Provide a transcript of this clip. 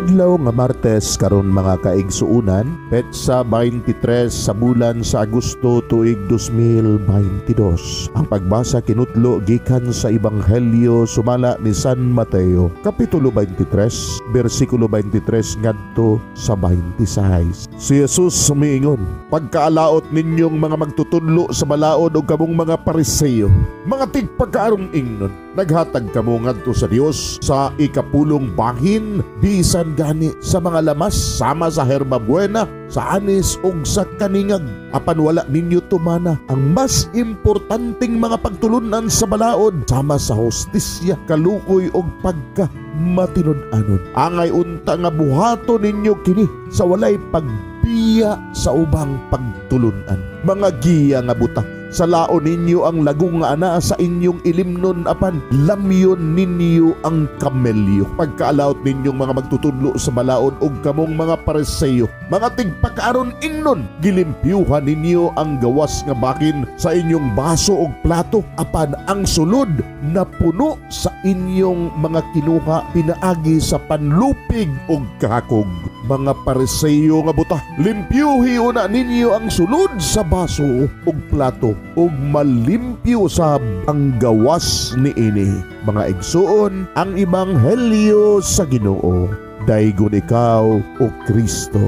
Adlaw nga Martes karon mga kaigsuunan, petsa 23 sa bulan sa Agosto tuig 2022. Ang pagbasa kinutlo gikan sa Ebanghelyo sumala ni San Mateo, kapitulo 23, bersikulo 23 ngadto sa 26. Si Jesus sumiingon, "Pagkaalaot ninyong mga magtutudlo sa balaod o kamong mga Pariseo, mga tigpagkaarong ingnon, naghatag kamo ngadto sa Dios sa ikapulong bahin bisan gani sa mga lamas sama sa herbabuena, sa anis ug sa kaningag. Apan wala ninyo tumana ang mas importanteng mga pagtulunan sa balaod sama sa hostisya, kalukoy ug pagka matinud-anon. Angay unta nga buhaton ninyo kini sa walay pagbiya sa ubang pagtulunan. Mga giya nga buta, salaon ninyo ang lagong nga ana sa inyong ilimnon, apan lamyon ninyo ang kamelyo. Pagkaalaot ninyong mga magtutudlo sa balaod ug kamong mga Pariseo, mga tigpakaaron ingnon, gilimpyuhan ninyo ang gawas nga bakin sa inyong baso ug plato, apan ang sulod na puno sa inyong mga kinuha pinaagi sa panlupig ug kahakog. Mga Pariseo nga buta, limpyuhi una ninyo ang sulod sa baso ug plato ug malimpyo sa ang gawas ni ini." Mga igsuon, ang Ebanghelyo sa Ginoo. Daygon ikaw, O Kristo.